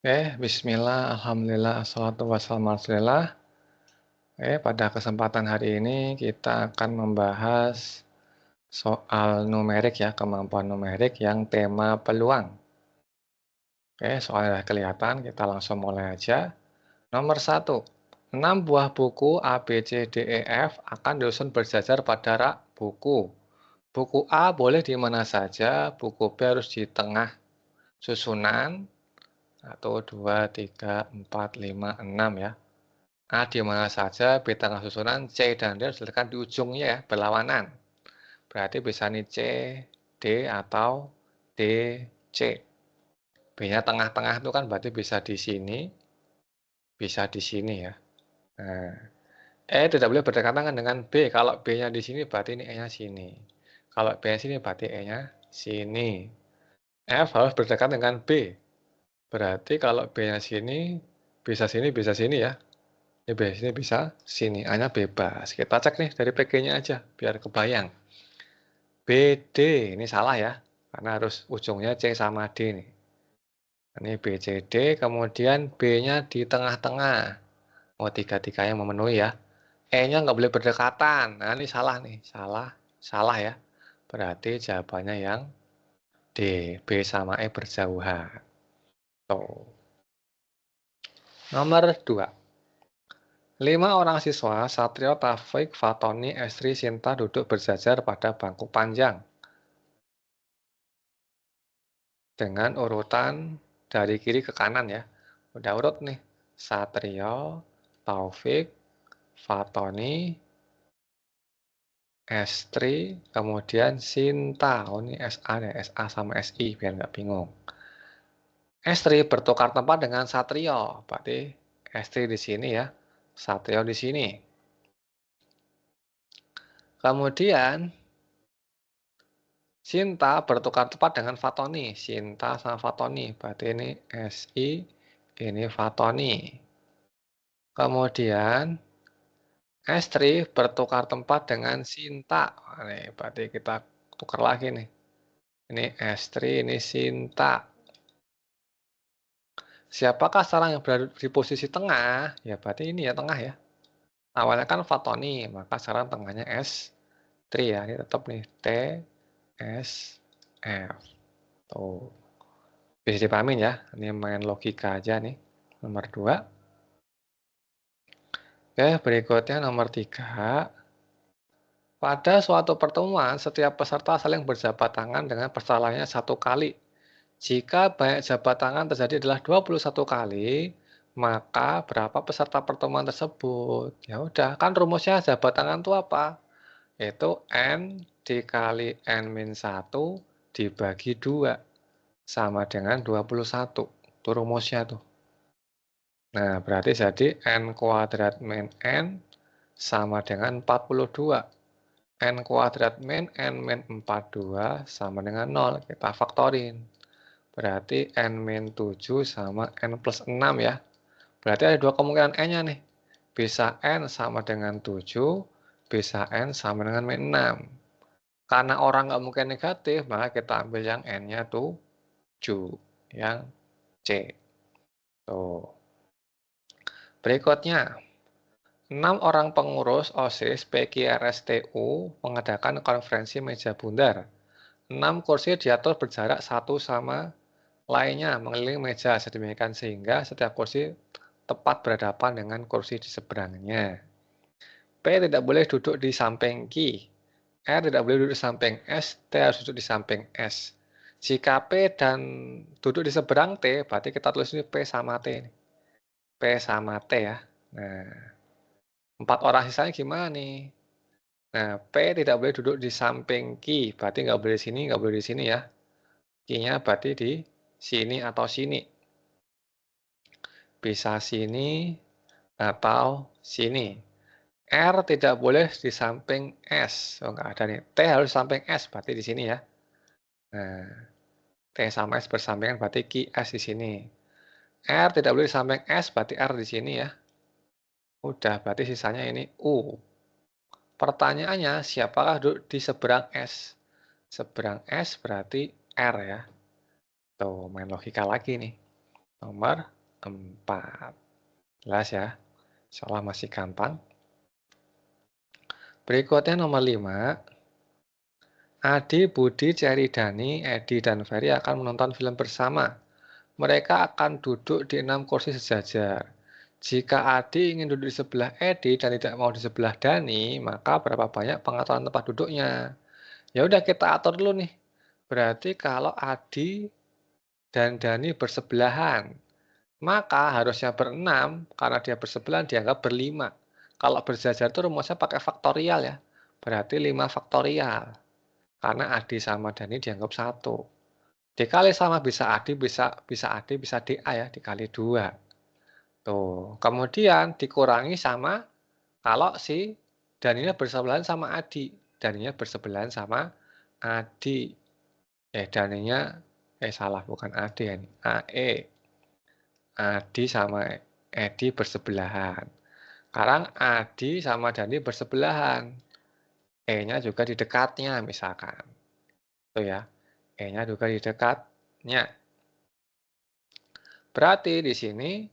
Bismillah, alhamdulillah, assalatu wassalamu ala Rasulillah. Pada kesempatan hari ini kita akan membahas soal numerik ya, kemampuan numerik yang tema peluang. Soalnya udah kelihatan, kita langsung mulai aja. Nomor 1, 6 buah buku A, B, C, D, E, F akan disusun berjajar pada rak buku. Buku A boleh di mana saja, buku B harus di tengah susunan, 1, 2, 3, 4, 5, 6 ya. A di mana saja, B tengah susunan, C dan D harus diletakkan di ujungnya ya, berlawanan. Berarti bisa nih C, D atau D, C. B-nya tengah-tengah itu kan berarti bisa di sini, bisa di sini ya. Nah, E tidak boleh berdekatan dengan B. Kalau B-nya di sini berarti ini E-nya sini. Kalau B-nya sini berarti E-nya sini. F harus berdekatan dengan B. Berarti kalau B-nya sini, bisa sini ya. Ini sini bisa sini, A-nya bebas. Kita cek nih dari PG-nya aja, biar kebayang. BD, ini salah ya, karena harus ujungnya C sama D nih. Ini BCD, kemudian B-nya di tengah-tengah. Oh, tiga-tiganya memenuhi ya. E-nya nggak boleh berdekatan. Nah, ini salah nih, salah ya. Berarti jawabannya yang D, B sama E berjauhan. Tuh. Nomor 2. 5 orang siswa, Satrio, Taufik, Fatoni, Estri, Sinta duduk berjajar pada bangku panjang. Dengan urutan dari kiri ke kanan ya. Udah urut nih. Satrio, Taufik, Fatoni, Estri, kemudian Sinta. Oh ini SA ya, SA sama SI biar nggak bingung. Estri bertukar tempat dengan Satrio. Berarti Estri di sini ya, Satrio di sini. Kemudian Sinta bertukar tempat dengan Fatoni. Sinta sama Fatoni. Berarti ini SI, ini Fatoni. Kemudian Estri bertukar tempat dengan Sinta. Nih, berarti kita tukar lagi nih. Ini Estri, ini Sinta. Siapakah sekarang yang berada di posisi tengah? Ya berarti ini ya tengah ya. Awalnya kan Fatoni, maka sekarang tengahnya Estri ya. Ini tetap nih T, S, F. Tuh. Bisa dipahamin ya. Ini main logika aja nih. Nomor 2. Berikutnya nomor 3. Pada suatu pertemuan, setiap peserta saling berjabat tangan dengan peserta lainnya 1 kali. Jika banyak jabat tangan terjadi adalah 21 kali, maka berapa peserta pertemuan tersebut? Ya udah, kan rumusnya jabat tangan itu apa? Itu N dikali N-1 dibagi 2 sama dengan 21. Itu rumusnya tuh. Nah, berarti jadi N kuadrat min N sama dengan 42. N kuadrat min N min 42 sama dengan 0. Kita faktorin. Berarti N min 7 sama N plus 6 ya. Berarti ada dua kemungkinan N-nya nih. Bisa N sama dengan 7, bisa N sama dengan min 6. Karena orang nggak mungkin negatif, maka kita ambil yang N-nya 7. Yang C. Tuh. Berikutnya. 6 orang pengurus OSIS PQRSTU mengadakan konferensi meja bundar. 6 kursi diatur berjarak satu sama lainnya mengelilingi meja sedemikian sehingga setiap kursi tepat berhadapan dengan kursi di seberangnya. P tidak boleh duduk di samping Q. R tidak boleh duduk di samping S. T harus duduk di samping S. Jika P dan duduk di seberang T, berarti kita tulis ini P sama T. P sama T ya. Nah, 4 orang sisanya gimana nih? Nah, P tidak boleh duduk di samping Q. Berarti nggak boleh di sini, nggak boleh di sini ya. Q-nya berarti di sini atau sini. Bisa sini atau sini. R tidak boleh di samping S. Oh, nggak ada nih. T harus di samping S, berarti di sini ya. Nah, T sama S bersampingan berarti Q, S di sini. R tidak boleh di samping S, berarti R di sini ya. Udah, berarti sisanya ini U. Pertanyaannya, siapakah duduk di seberang S? Seberang S berarti R ya. Tuh, main logika lagi nih. Nomor 4. Jelas ya? Insyaallah masih gampang. Berikutnya nomor 5. Adi, Budi, Cherry, Dani, Edi, dan Ferry akan menonton film bersama. Mereka akan duduk di 6 kursi sejajar. Jika Adi ingin duduk di sebelah Edi dan tidak mau di sebelah Dani, maka berapa banyak pengaturan tempat duduknya? Ya udah kita atur dulu nih. Berarti kalau Adi dan Dani bersebelahan, maka harusnya berenam karena dia bersebelahan dianggap berlima. Kalau bersejajar itu rumusnya pakai faktorial ya. Berarti 5 faktorial. Karena Adi sama Dani dianggap 1. Dikali sama bisa Adi, bisa Adi, bisa DA ya, dikali 2. Tuh, kemudian dikurangi sama kalau si Daninya bersebelahan sama Adi. Daninya bersebelahan sama Adi. Daninya, salah, bukan Adi ya. AE. Adi sama Edi bersebelahan. Sekarang Adi sama Dani bersebelahan. E-nya juga di dekatnya misalkan. Tuh ya. E-nya juga di dekatnya. Berarti di sini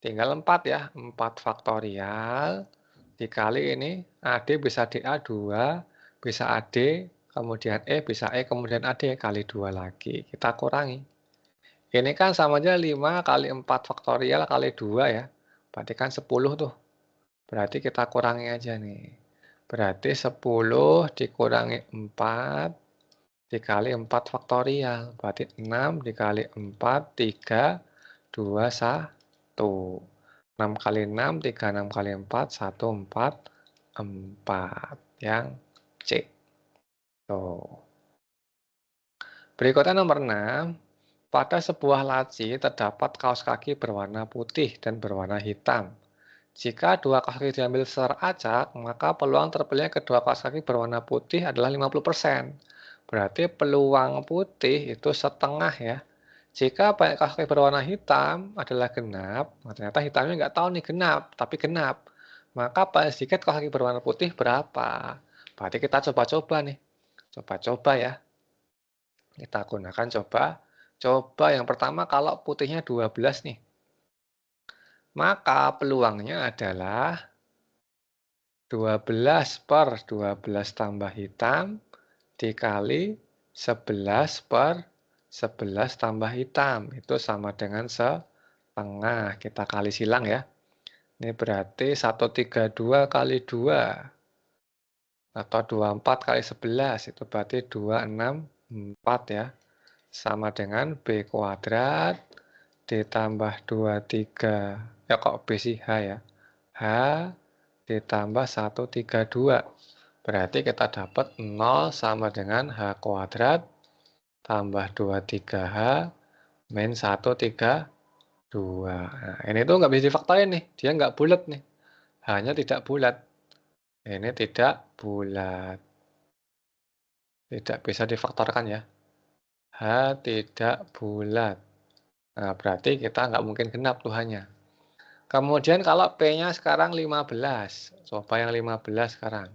tinggal 4 ya. 4 faktorial dikali ini AD bisa DA 2, bisa AD, kemudian E, bisa E, kemudian AD, kali 2 lagi. Kita kurangi. Ini kan sama aja 5 kali 4 faktorial kali 2 ya. Berarti kan 10 tuh. Berarti kita kurangi aja nih. Berarti 10 dikurangi 4 dikali 4 faktorial. Berarti 6 dikali 4, 3, 2, 1. 6 kali 6, 3, 6 kali 4, 1, 4, 4. Yang C. Tuh. Berikutnya nomor 6. Pada sebuah laci terdapat kaos kaki berwarna putih dan berwarna hitam. Jika dua kaos kaki diambil secara acak, maka peluang terpilihnya kedua kaos kaki berwarna putih adalah 50%. Berarti peluang putih itu setengah ya. Jika banyak kaos kaki berwarna hitam adalah genap, nah ternyata hitamnya nggak tahu nih genap, tapi genap. Maka paling sedikit kaos kaki berwarna putih berapa? Berarti kita coba-coba nih. Coba-coba ya. Kita gunakan coba. Coba yang pertama kalau putihnya 12 nih. Maka peluangnya adalah 12 per 12 tambah hitam dikali 11 per 11 tambah hitam. Itu sama dengan setengah. Kita kali silang ya. Ini berarti 132 kali 2. Atau 24 kali 11. Itu berarti 264 ya. Sama dengan B kuadrat ditambah 23. Ya kok B sih H ya. H ditambah 132. Berarti kita dapat 0 sama dengan H kuadrat tambah 23H min 132. Nah, ini tuh nggak bisa difaktorin nih. Dia nggak bulat nih. Hanya tidak bulat. Ini tidak bulat. Tidak bisa difaktorkan ya. H tidak bulat. Nah, berarti kita nggak mungkin genap tuh hanya. Kemudian kalau P-nya sekarang 15. Coba yang 15 sekarang.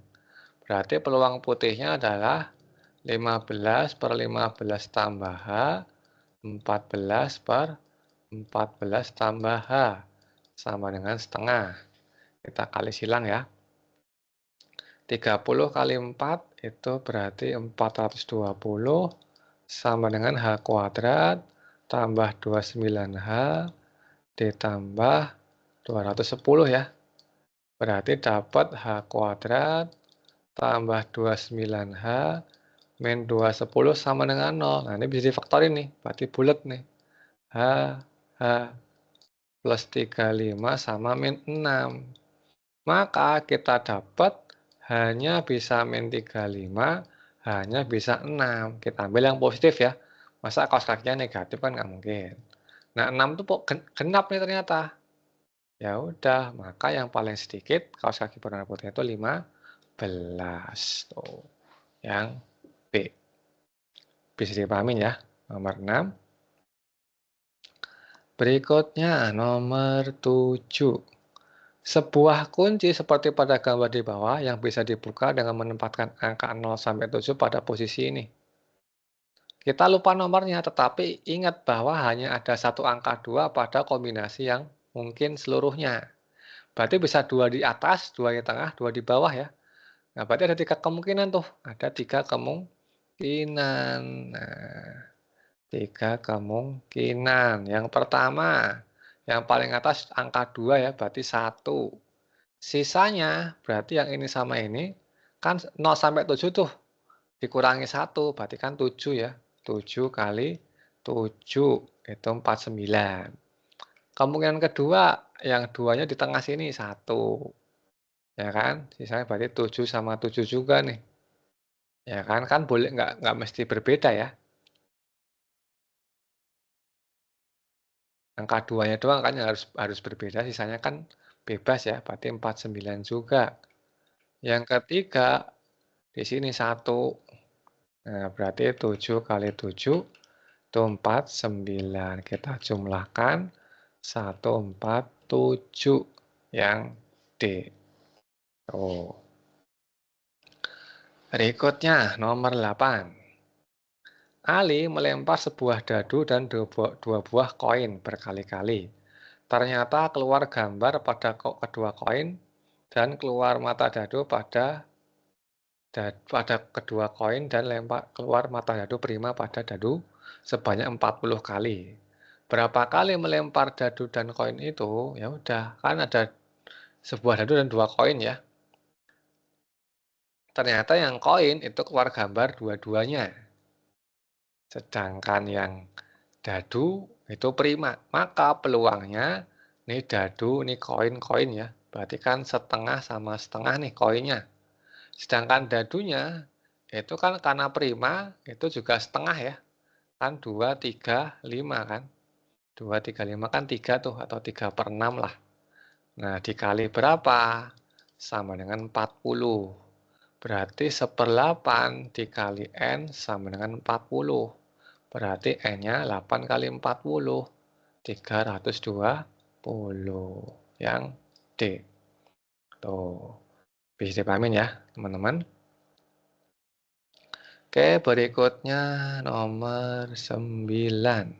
Berarti peluang putihnya adalah 15 per 15 tambah H, 14 per 14 tambah H. Sama dengan setengah. Kita kali silang ya. 30 kali 4 itu berarti 420 sama dengan H kuadrat tambah 29H ditambah 210 ya. Berarti dapat H kuadrat tambah 29H min 210 sama dengan 0. Nah, ini bisa difaktorin nih. Berarti bulat nih. H, H plus 35 sama min 6. Maka kita dapat hanya bisa min 35, hanya bisa 6. Kita ambil yang positif ya. Masa kaos kakinya negatif kan nggak mungkin. Nah, 6 itu genap nih ternyata. Ya udah, maka yang paling sedikit kaos kaki berwarna putih itu 15. Tuh, yang B. Bisa dipahami ya, nomor 6. Berikutnya, nomor 7. Sebuah kunci seperti pada gambar di bawah yang bisa dibuka dengan menempatkan angka 0 sampai 7 pada posisi ini. Kita lupa nomornya, tetapi ingat bahwa hanya ada satu angka 2 pada kombinasi yang mungkin seluruhnya. Berarti bisa 2 di atas, 2 di tengah, 2 di bawah ya. Nah, berarti ada 3 kemungkinan tuh. Ada 3 kemungkinan. Nah, 3 kemungkinan. Yang pertama, yang paling atas angka 2 ya, berarti 1. Sisanya, berarti yang ini sama ini, kan 0 sampai 7 tuh. Dikurangi 1, berarti kan 7 ya. 7 kali 7, itu 49. Kemungkinan kedua, yang 2-nya di tengah sini, 1. Ya kan? Sisanya berarti 7 sama 7 juga nih. Ya kan? Kan boleh nggak mesti berbeda ya. Angka 2-nya doang kan yang harus berbeda, sisanya kan bebas ya, berarti 49 juga. Yang ketiga, di sini 1. Nah, berarti 7 kali 7 itu 49. Kita jumlahkan 147 yang D. Oh. Berikutnya nomor 8. Ali melempar sebuah dadu dan dua buah koin berkali-kali. Ternyata keluar gambar pada kedua koin dan keluar mata dadu pada kedua koin dan keluar mata dadu prima pada dadu sebanyak 40 kali. Berapa kali melempar dadu dan koin itu? Ya udah, kan ada sebuah dadu dan 2 koin ya. Ternyata yang koin itu keluar gambar dua-duanya. Sedangkan yang dadu itu prima. Maka peluangnya ini dadu, ini koin-koin ya. Berarti kan setengah sama setengah nih koinnya. Sedangkan dadunya itu kan karena prima itu juga setengah ya. Kan 2, 3, 5 kan. 2, 3, 5 kan 3 tuh atau 3/6 lah. Nah dikali berapa? Sama dengan 40. Berarti 1/8 dikali N sama dengan 40. Berarti N-nya 8 kali 40. 320. Yang D. Tuh. Bisa dipahamin ya, teman-teman. Oke, berikutnya nomor 9.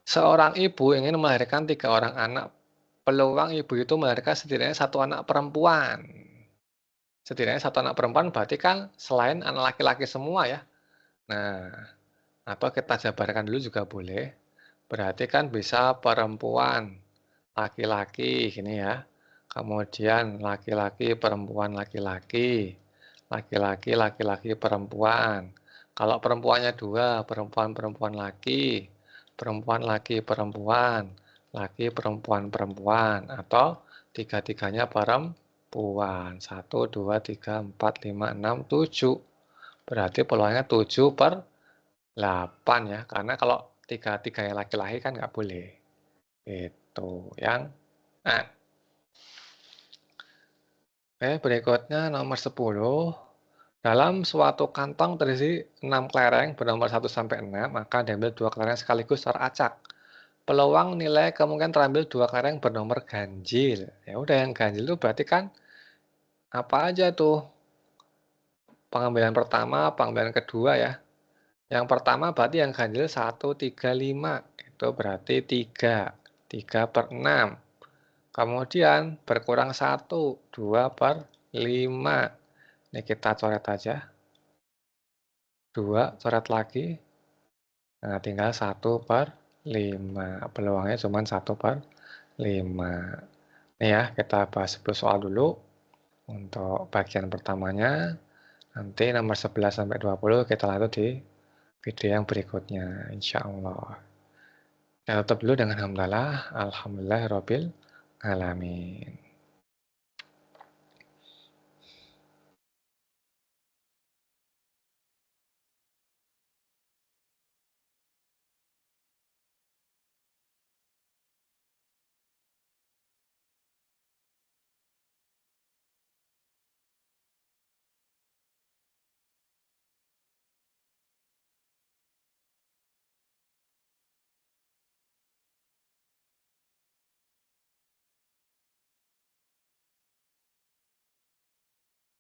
Seorang ibu ingin melahirkan 3 orang anak. Peluang ibu itu melahirkan setidaknya 1 anak perempuan. Setidaknya 1 anak perempuan berarti kan selain anak laki-laki semua ya. Nah, atau kita jabarkan dulu juga boleh. Berarti kan bisa perempuan, laki-laki gini ya. Kemudian laki-laki, perempuan, laki-laki. Laki-laki, laki-laki, perempuan. Kalau perempuannya 2, perempuan, perempuan, laki. Perempuan, laki, perempuan. Laki, perempuan, perempuan. Atau tiga-tiganya perempuan. 1, 2, 3, 4, 5, 6, 7. Berarti peluangnya 7/8 ya. Karena kalau tiga-tiganya laki-laki kan nggak boleh. Itu yang nah. Oke, berikutnya nomor 10. Dalam suatu kantong terisi 6 kelereng bernomor 1 sampai 6, maka diambil 2 kelereng sekaligus teracak. Peluang nilai kemungkinan terambil 2 kelereng bernomor ganjil. Ya udah yang ganjil itu berarti kan apa aja tuh? Pengambilan pertama, pengambilan kedua ya. Yang pertama berarti yang ganjil 1, 3, 5. Itu berarti 3. 3/6. Kemudian berkurang 1, 2/5. Ini kita coret aja. 2, coret lagi. Nah, tinggal 1/5. Peluangnya cuma 1/5. Nih ya, kita bahas soal dulu. Untuk bagian pertamanya, nanti nomor 11 sampai 20 kita lanjut di video yang berikutnya, insya Allah. Kita tutup dulu dengan hamdalah, alhamdulillahirabbil alamin.